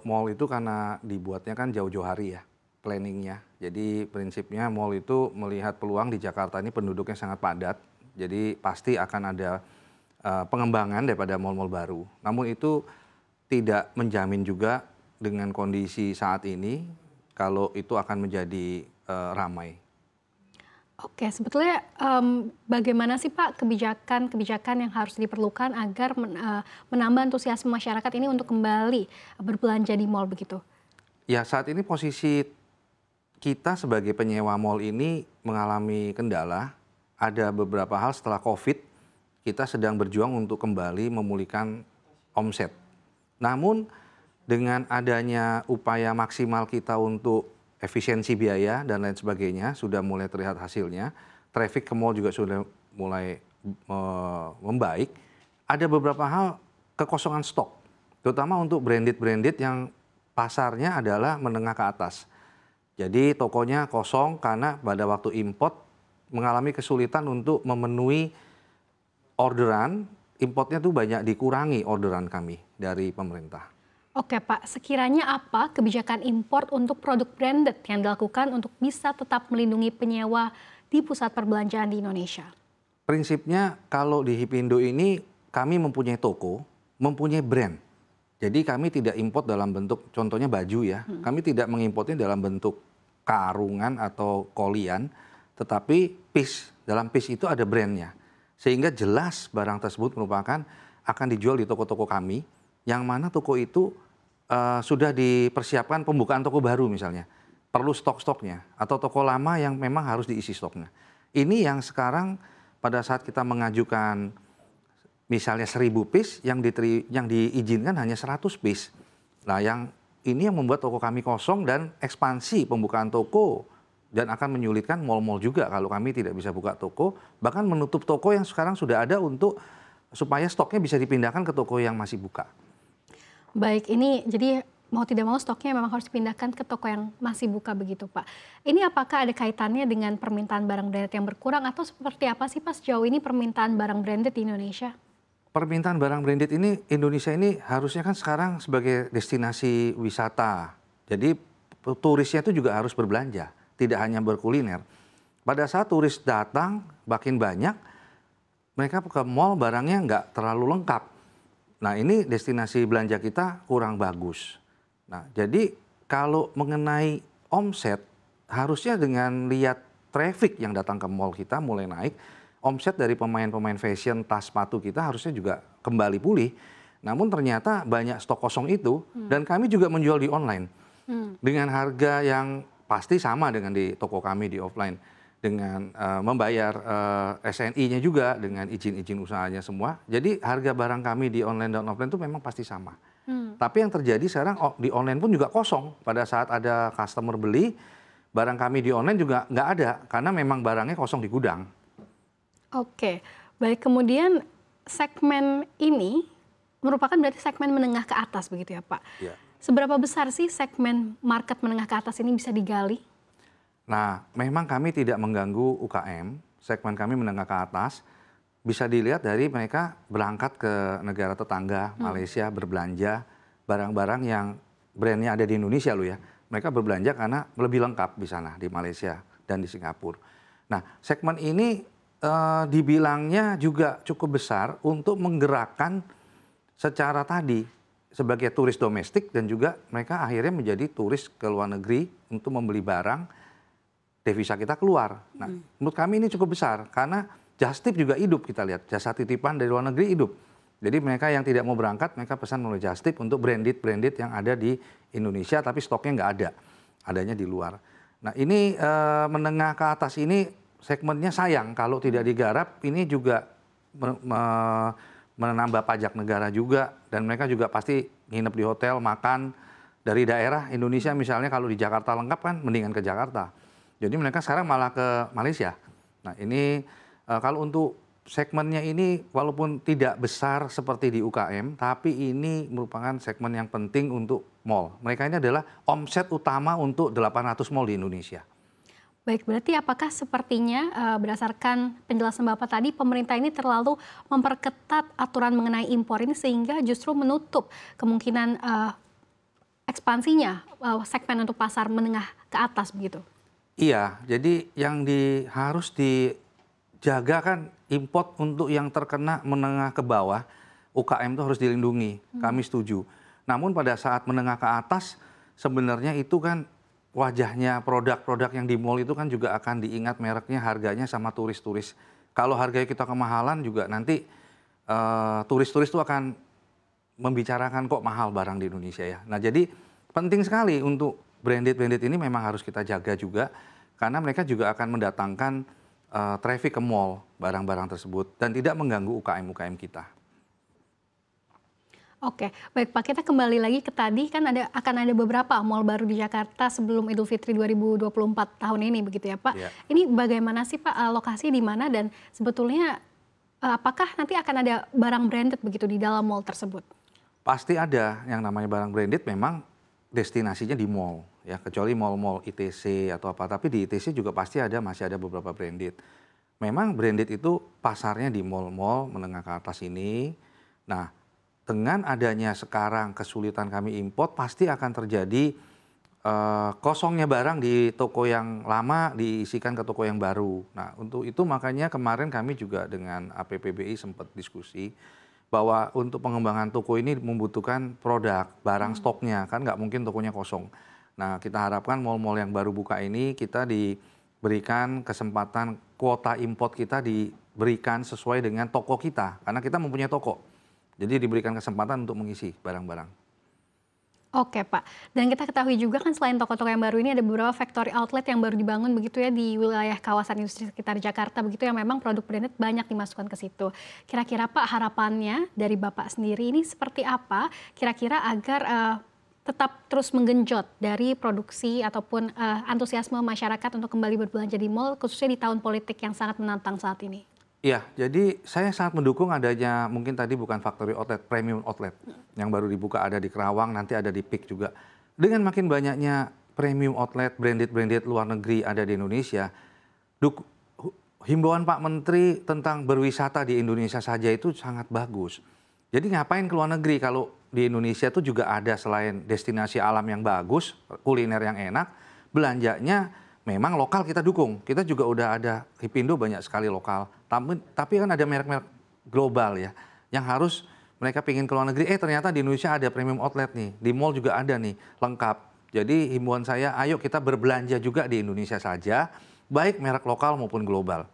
mall itu karena dibuatnya kan jauh-jauh hari ya, planningnya. Jadi prinsipnya mall itu melihat peluang di Jakarta ini penduduknya sangat padat, jadi pasti akan ada pengembangan daripada mall-mall baru. Namun itu tidak menjamin juga dengan kondisi saat ini kalau itu akan menjadi ramai. Oke, sebetulnya bagaimana sih Pak kebijakan-kebijakan yang harus diperlukan agar menambah antusiasme masyarakat ini untuk kembali berbelanja di mal begitu? Ya saat ini posisi kita sebagai penyewa mal ini mengalami kendala. Ada beberapa hal setelah COVID, kita sedang berjuang untuk kembali memulihkan omset. Namun dengan adanya upaya maksimal kita untuk efisiensi biaya dan lain sebagainya sudah mulai terlihat hasilnya. Traffic ke mall juga sudah mulai membaik. Ada beberapa hal kekosongan stok, terutama untuk branded yang pasarnya adalah menengah ke atas. Jadi tokonya kosong karena pada waktu import mengalami kesulitan untuk memenuhi orderan. Importnya tuh banyak dikurangi orderan kami dari pemerintah. Oke Pak, sekiranya apa kebijakan import untuk produk branded yang dilakukan untuk bisa tetap melindungi penyewa di pusat perbelanjaan di Indonesia? Prinsipnya kalau di Hipindo ini kami mempunyai toko, mempunyai brand. Jadi kami tidak import dalam bentuk, contohnya baju ya, kami tidak mengimportnya dalam bentuk karungan atau kolian, tetapi piece, dalam piece itu ada brandnya. Sehingga jelas barang tersebut merupakan akan dijual di toko-toko kami, yang mana toko itu sudah dipersiapkan pembukaan toko baru misalnya. Perlu stok-stoknya, atau toko lama yang memang harus diisi stoknya. Ini yang sekarang pada saat kita mengajukan misalnya 1000 piece, yang diizinkan hanya 100 piece. Nah ini yang membuat toko kami kosong dan ekspansi pembukaan toko. Dan akan menyulitkan mal-mal juga kalau kami tidak bisa buka toko. Bahkan menutup toko yang sekarang sudah ada supaya stoknya bisa dipindahkan ke toko yang masih buka. Baik, ini jadi mau tidak mau stoknya memang harus dipindahkan ke toko yang masih buka begitu Pak. Ini apakah ada kaitannya dengan permintaan barang branded yang berkurang atau seperti apa sih Pak sejauh ini permintaan barang branded di Indonesia? Permintaan barang branded ini, Indonesia ini harusnya kan sekarang sebagai destinasi wisata. Jadi turisnya itu juga harus berbelanja, tidak hanya berkuliner. Pada saat turis datang makin banyak, mereka ke mall barangnya nggak terlalu lengkap. Nah ini destinasi belanja kita kurang bagus. Nah jadi kalau mengenai omset, harusnya dengan lihat traffic yang datang ke mall kita mulai naik, omset dari pemain-pemain fashion, tas, sepatu kita harusnya juga kembali pulih. Namun ternyata banyak stok kosong itu dan kami juga menjual di online. Dengan harga yang pasti sama dengan di toko kami di offline. Dengan membayar SNI-nya juga, dengan izin-izin usahanya semua. Jadi harga barang kami di online dan offline itu memang pasti sama. Tapi yang terjadi sekarang di online pun juga kosong. Pada saat ada customer beli, barang kami di online juga nggak ada. Karena memang barangnya kosong di gudang. Oke, baik, kemudian segmen ini merupakan berarti segmen menengah ke atas begitu ya Pak? Ya. Seberapa besar sih segmen market menengah ke atas ini bisa digali? Nah, memang kami tidak mengganggu UKM, segmen kami menengah ke atas. Bisa dilihat dari mereka berangkat ke negara tetangga, Malaysia, berbelanja barang-barang yang brandnya ada di Indonesia loh ya. Mereka berbelanja karena lebih lengkap di sana, di Malaysia dan di Singapura. Nah, segmen ini dibilangnya juga cukup besar untuk menggerakkan secara tadi sebagai turis domestik dan juga mereka akhirnya menjadi turis ke luar negeri untuk membeli barang, devisa kita keluar. Nah, menurut kami ini cukup besar karena just tip juga hidup, kita lihat jasa titipan dari luar negeri hidup. Jadi mereka yang tidak mau berangkat mereka pesan melalui just tip untuk branded yang ada di Indonesia tapi stoknya nggak ada, adanya di luar. Nah ini menengah ke atas ini segmennya sayang kalau tidak digarap, ini juga menambah pajak negara juga dan mereka juga pasti nginep di hotel, makan dari daerah Indonesia misalnya kalau di Jakarta lengkap kan mendingan ke Jakarta. Jadi mereka sekarang malah ke Malaysia. Nah ini kalau untuk segmennya ini walaupun tidak besar seperti di UKM, tapi ini merupakan segmen yang penting untuk mall. Mereka ini adalah omset utama untuk 800 mall di Indonesia. Baik, berarti apakah sepertinya berdasarkan penjelasan Bapak tadi, pemerintah ini terlalu memperketat aturan mengenai impor ini sehingga justru menutup kemungkinan ekspansi ekspansinya segmen untuk pasar menengah ke atas begitu? Iya, jadi yang harus dijaga kan import untuk yang terkena menengah ke bawah, UKM itu harus dilindungi, kami setuju. Namun pada saat menengah ke atas, sebenarnya itu kan wajahnya produk-produk yang di mall itu kan juga akan diingat mereknya, harganya sama turis-turis. Kalau harganya kita kemahalan juga nanti turis-turis itu akan membicarakan kok mahal barang di Indonesia ya. Nah jadi penting sekali untuk branded ini memang harus kita jaga juga, karena mereka juga akan mendatangkan traffic ke mall barang-barang tersebut dan tidak mengganggu UKM kita. Oke, baik Pak, kita kembali lagi ke tadi kan akan ada beberapa mall baru di Jakarta sebelum Idul Fitri 2024 tahun ini begitu ya Pak. Ya. Ini bagaimana sih Pak lokasi di mana dan sebetulnya apakah nanti akan ada barang branded begitu di dalam mall tersebut? Pasti ada yang namanya barang branded, memang destinasinya di mall ya, kecuali mall-mall ITC atau apa, tapi di ITC juga pasti masih ada beberapa branded. Memang branded itu pasarnya di mall-mall menengah ke atas ini. Nah, dengan adanya sekarang kesulitan kami import, pasti akan terjadi kosongnya barang di toko yang lama diisikan ke toko yang baru. Nah, untuk itu makanya kemarin kami juga dengan APPBI sempat diskusi bahwa untuk pengembangan toko ini membutuhkan produk, barang stoknya, kan nggak mungkin tokonya kosong. Nah, kita harapkan mall-mall yang baru buka ini kita diberikan kesempatan kuota import kita diberikan sesuai dengan toko kita, karena kita mempunyai toko. Jadi diberikan kesempatan untuk mengisi barang-barang. Oke Pak, dan kita ketahui juga kan selain toko-toko yang baru ini ada beberapa factory outlet yang baru dibangun begitu ya di wilayah kawasan industri sekitar Jakarta begitu yang memang produk branded banyak dimasukkan ke situ. Kira-kira Pak harapannya dari Bapak sendiri ini seperti apa kira-kira agar tetap terus menggenjot dari produksi ataupun antusiasme masyarakat untuk kembali berbelanja di mall khususnya di tahun politik yang sangat menantang saat ini? Iya, jadi saya sangat mendukung adanya mungkin tadi bukan factory outlet, premium outlet yang baru dibuka, ada di Kerawang, nanti ada di PIK juga. Dengan makin banyaknya premium outlet, branded luar negeri ada di Indonesia, himbauan Pak Menteri tentang berwisata di Indonesia saja itu sangat bagus. Jadi ngapain ke luar negeri kalau di Indonesia itu juga ada selain destinasi alam yang bagus, kuliner yang enak, belanjanya memang lokal kita dukung. Kita juga udah ada Hipindo banyak sekali lokal. Tapi kan ada merek-merek global ya, yang harus mereka pingin ke luar negeri. Ternyata di Indonesia ada premium outlet nih, di mall juga ada nih, lengkap. Jadi himbauan saya, ayo kita berbelanja juga di Indonesia saja, baik merek lokal maupun global.